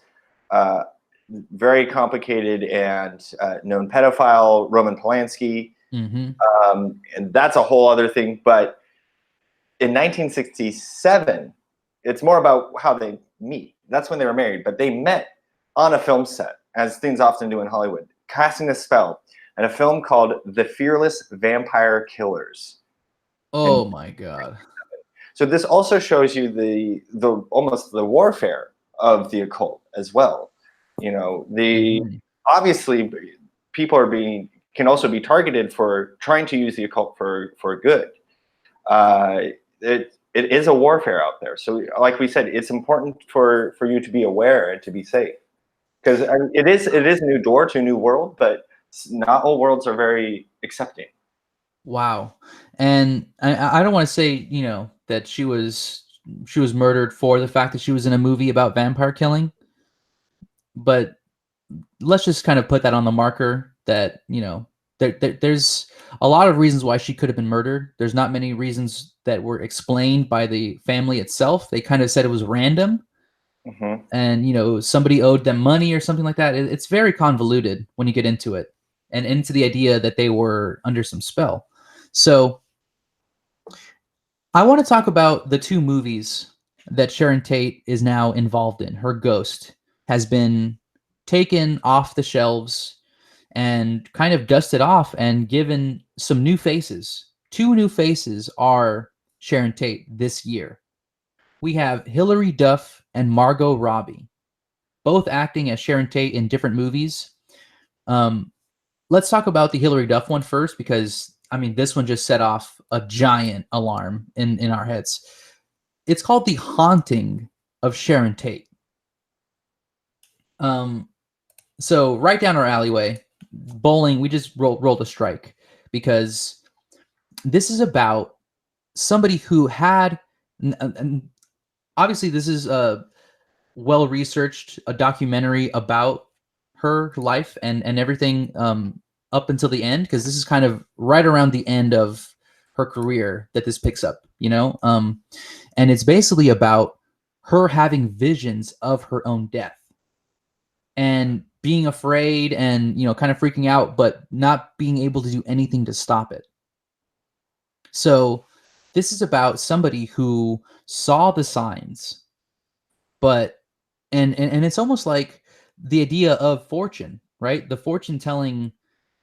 very complicated and known pedophile Roman Polanski. Mm-hmm. And that's a whole other thing. But in 1967, it's more about how they meet. That's when they were married. But they met on a film set, as things often do in Hollywood, casting a spell in a film called The Fearless Vampire Killers. Oh my God. So this also shows you the almost the warfare of the occult as well. Obviously people can also be targeted for trying to use the occult for good. It is a warfare out there. So like we said, it's important for you to be aware and to be safe, because it is a new door to a new world, but not all worlds are very accepting. Wow. And I don't want to say, that she was murdered for the fact that she was in a movie about vampire killing, but let's just kind of put that on the marker that, there's a lot of reasons why she could have been murdered. There's not many reasons that were explained by the family itself. They kind of said it was random Mm-hmm. and, somebody owed them money or something like that. It's very convoluted when you get into it and into the idea that they were under some spell. So I want to talk about the two movies that Sharon Tate is now involved in. Her Ghost has been taken off the shelves and kind of dusted off and given some new faces. Two new faces are Sharon Tate this year. We have Hilary Duff and Margot Robbie, both acting as Sharon Tate in different movies. Let's talk about the Hilary Duff one first, because this one just set off a giant alarm in our heads. It's called The Haunting of Sharon Tate. So right down our alleyway, bowling, we just rolled a strike because this is about somebody who had, and obviously this is a well-researched, a documentary about her life and everything up until the end, because this is kind of right around the end of her career that this picks up, and it's basically about her having visions of her own death and being afraid and kind of freaking out, but not being able to do anything to stop it. So this is about somebody who saw the signs, but and it's almost like the idea of fortune, right? The fortune telling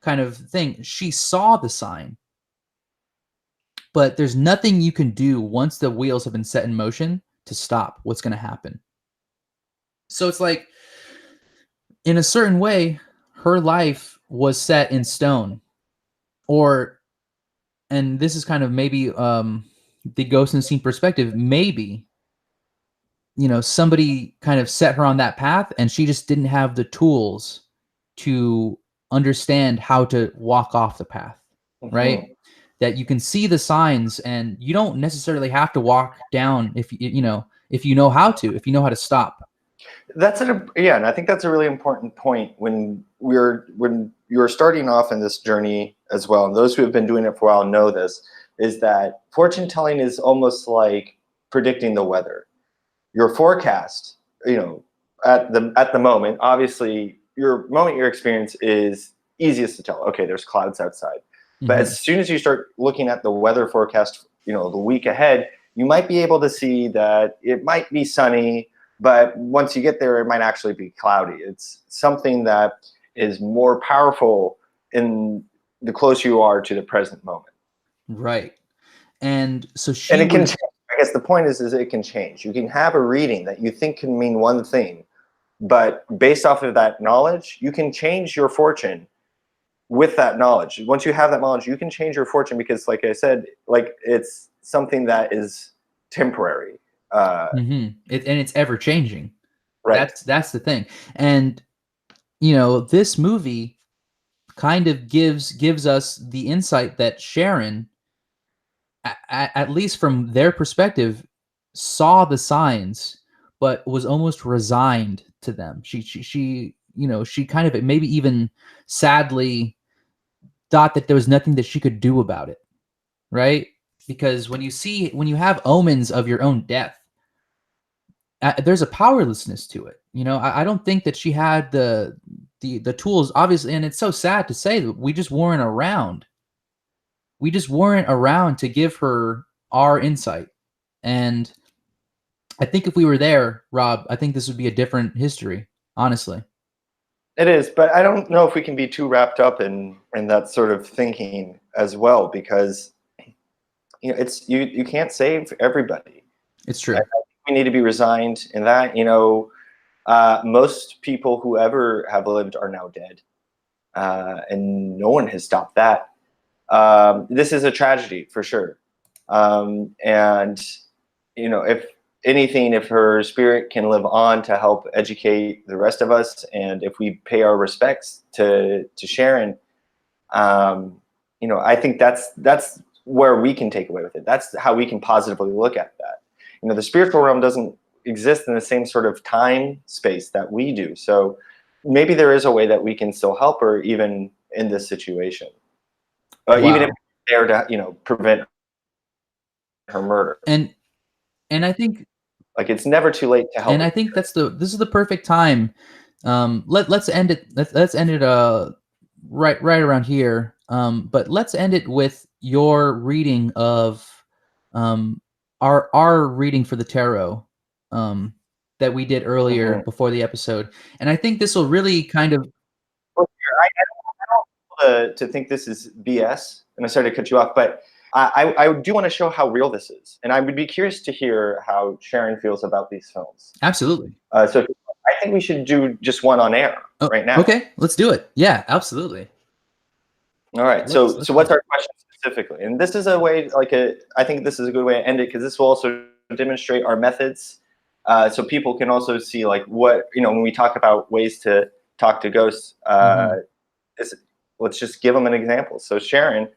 kind of thing. She saw the sign, but there's nothing you can do once the wheels have been set in motion to stop what's going to happen. So it's like, in a certain way, her life was set in stone. Or, and this is kind of maybe the ghost in the scene perspective, maybe, somebody kind of set her on that path and she just didn't have the tools to understand how to walk off the path, right? That you can see the signs and you don't necessarily have to walk down if you know how to stop. And I think that's a really important point when you're starting off in this journey as well. And those who have been doing it for a while know this, is that fortune telling is almost like predicting the weather. Your forecast, at the moment, obviously your experience is easiest to tell. Okay, there's clouds outside. But as soon as you start looking at the weather forecast, the week ahead, you might be able to see that it might be sunny, but once you get there, it might actually be cloudy. It's something that is more powerful in the closer you are to the present moment. Right. And so and it can change. I guess the point is it can change. You can have a reading that you think can mean one thing, but based off of that knowledge, you can change your fortune with that knowledge. Once you have that knowledge, you can change your fortune because, like I said, it's something that is temporary. And it's ever changing. Right. That's the thing. And this movie kind of gives us the insight that Sharon, at least from their perspective, saw the signs, but was almost resigned to them. She kind of maybe even sadly thought that there was nothing that she could do about it, right? Because when you have omens of your own death, there's a powerlessness to it. I don't think that she had the tools, obviously, and it's so sad to say that we just weren't around. We just weren't around to give her our insight. And I think if we were there, Rob, I think this would be a different history, honestly. It is, but I don't know if we can be too wrapped up in that sort of thinking as well, because it's you can't save everybody. It's true. We need to be resigned in that. Most people who ever have lived are now dead, and no one has stopped that. This is a tragedy for sure, and if anything, if her spirit can live on to help educate the rest of us, and if we pay our respects to Sharon, I think that's where we can take away with it. That's how we can positively look at that. The spiritual realm doesn't exist in the same sort of time space that we do. So maybe there is a way that we can still help her even in this situation, even if we're there to prevent her murder. And I think like it's never too late to help. And I think this is the perfect time. Let's end it. Let's end it right around here. But let's end it with your reading of our reading for the tarot that we did earlier before the episode. And I think this will really kind of. I don't want to think this is BS, and I started to cut you off, but I do want to show how real this is, and I would be curious to hear how Sharon feels about these films. Absolutely. So I think we should do just one on air right now. Okay, let's do it. Yeah, absolutely. All right. So what's our question specifically? And this is a way, I think this is a good way to end it, because this will also demonstrate our methods, so people can also see what when we talk about ways to talk to ghosts. Let's just give them an example. So Sharon.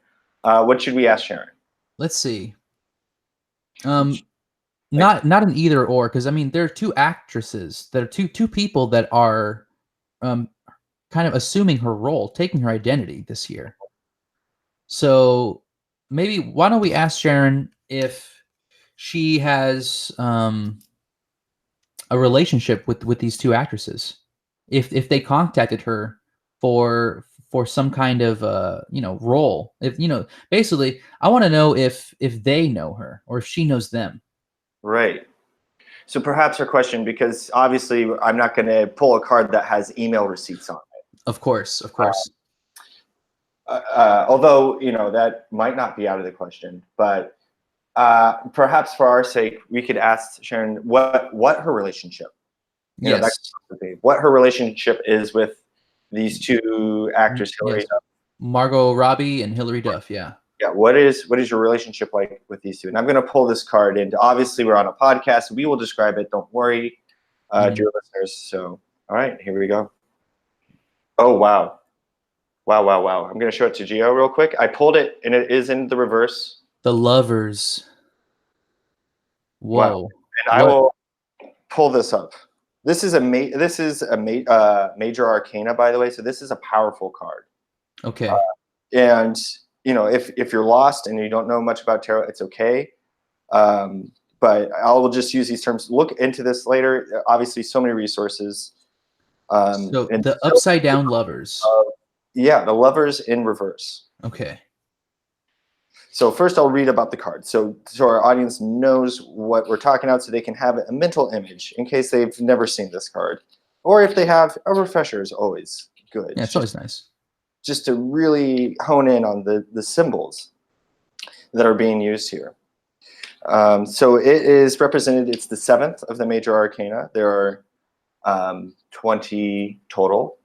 What should we ask Sharon? Let's see. Not an either or, because I mean there are two actresses that are two people that are kind of assuming her role, taking her identity this year. So maybe why don't we ask Sharon if she has a relationship with these two actresses, if they contacted her for some kind of role. If basically I want to know if they know her or if she knows them. Right. So perhaps her question, because obviously I'm not going to pull a card that has email receipts on it. Of course. Although that might not be out of the question, but perhaps for our sake we could ask Sharon what her relationship. What her relationship is with these two actors, Hilary Duff. Margot Robbie and Hilary Duff, yeah. Yeah, what is your relationship like with these two? And I'm going to pull this card, and obviously we're on a podcast. We will describe it. Don't worry, dear listeners. So, all right, here we go. Oh, wow. I'm going to show it to Gio real quick. I pulled it, and it is in the reverse. The Lovers. Whoa. Wow. And I will pull this up. This is a major arcana, by the way. So this is a powerful card. Okay. And if you're lost and you don't know much about tarot, it's okay. But I will just use these terms. Look into this later. Obviously, so many resources. So the upside down Lovers. Yeah, the Lovers in reverse. Okay. So first I'll read about the card. So our audience knows what we're talking about, so they can have a mental image in case they've never seen this card. Or if they have, a refresher is always good. Yeah, it's always nice. Just to really hone in on the symbols that are being used here. So it is represented, it's the 7th of the major arcana. There are 20 total,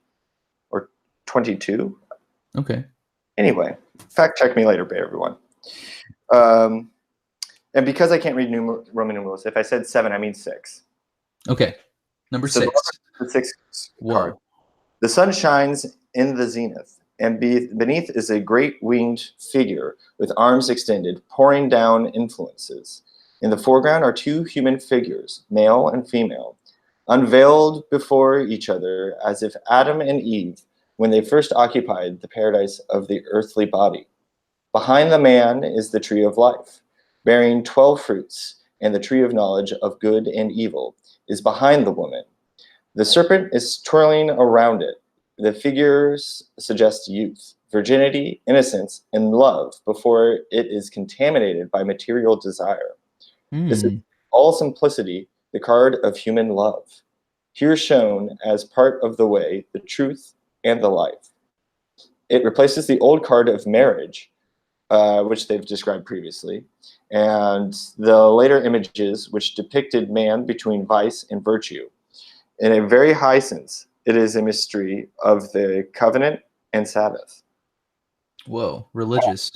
or 22. Okay. Anyway, fact check me later, everyone. And because I can't read Roman numerals, if I said 7, I mean 6. Okay. Number 6. The 6th card. The sun shines in the zenith, and beneath is a great winged figure with arms extended, pouring down influences. In the foreground are 2 human figures, male and female, unveiled before each other as if Adam and Eve, when they first occupied the paradise of the earthly body. Behind the man is the tree of life, bearing 12 fruits, and the tree of knowledge of good and evil is behind the woman. The serpent is twirling around it. The figures suggest youth, virginity, innocence, and love before it is contaminated by material desire. This is all simplicity, the card of human love, here shown as part of the way, the truth, and the life. It replaces the old card of marriage, which they've described previously, and the later images which depicted man between vice and virtue. In a very high sense, it is a mystery of the covenant and Sabbath. Whoa, religious.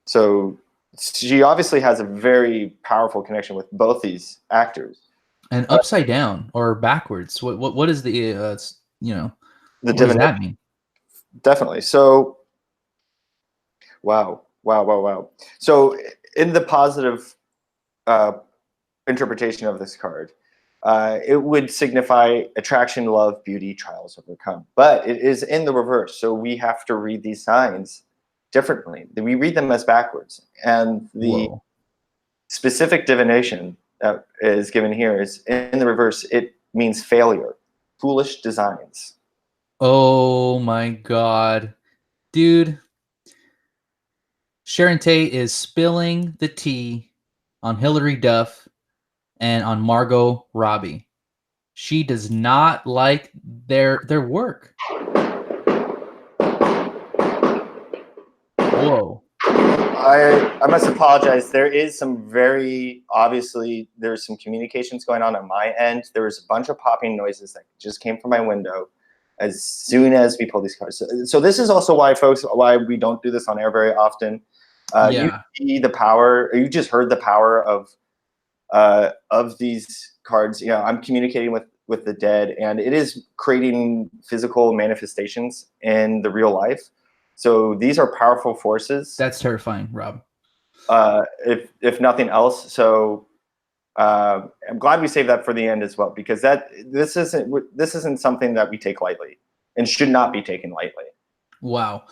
So she obviously has a very powerful connection with both these actors. And upside down or backwards. What is the the what does that mean? Definitely. So Wow. Wow. Wow. Wow. So, in the positive interpretation of this card, it would signify attraction, love, beauty, trials overcome. But it is in the reverse. So, we have to read these signs differently. We read them as backwards. And the Whoa. specific divination that is given here is in the reverse. It means failure, foolish designs. Oh my God. Dude, Sharon Tate is spilling the tea on Hillary Duff and on Margot Robbie. She does not like their work. Whoa. I must apologize. There is some very obviously there's some communications going on my end. There was a bunch of popping noises that just came from my window as soon as we pull these cards. So this is also why, folks, why we don't do this on air very often. You Yeah. see the power. You just heard the power of these cards. You know, I'm communicating with the dead, and it is creating physical manifestations in the real life. So these are powerful forces. That's terrifying, Rob. If nothing else. So I'm glad we saved that for the end as well, because this isn't something that we take lightly and should not be taken lightly. Wow.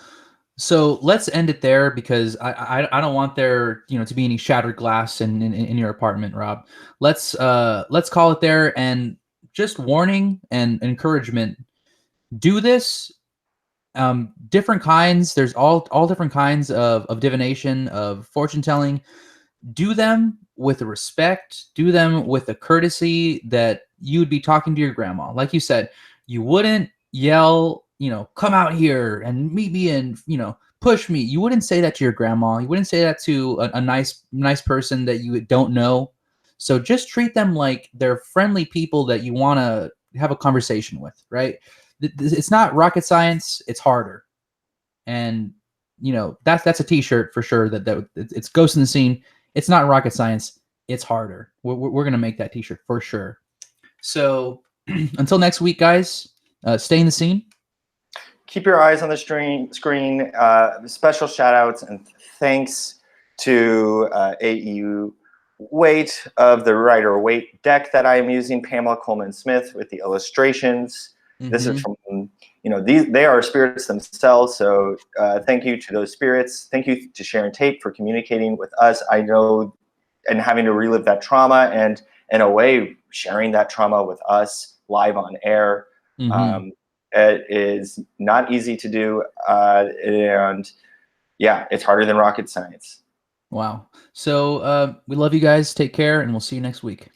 So let's end it there, because I don't want there to be any shattered glass in your apartment, Rob. Let's call it there, and just warning and encouragement. Do this. Different kinds. There's all different kinds of divination, of fortune telling. Do them with a respect. Do them with a courtesy that you would be talking to your grandma. Like you said, you wouldn't yell, come out here and meet me and push me. You wouldn't say that to your grandma. You wouldn't say that to a nice person that you don't know. So just treat them like they're friendly people that you want to have a conversation with, right? It's not rocket science. It's harder. And that's a t-shirt for sure, that it's Ghost in the Scene. It's not rocket science. It's harder. We're going to make that t-shirt for sure. So until next week, guys, stay in the scene. Keep your eyes on the screen. Special shout outs and thanks to AEU Weight of the Rider Waite deck that I am using, Pamela Coleman Smith, with the illustrations. Mm-hmm. This is from, they are spirits themselves. So thank you to those spirits. Thank you to Sharon Tate for communicating with us. I know, and having to relive that trauma, and in a way, sharing that trauma with us live on air. Mm-hmm. It is not easy to do. And yeah, it's harder than rocket science. Wow. So we love you guys. Take care, and we'll see you next week.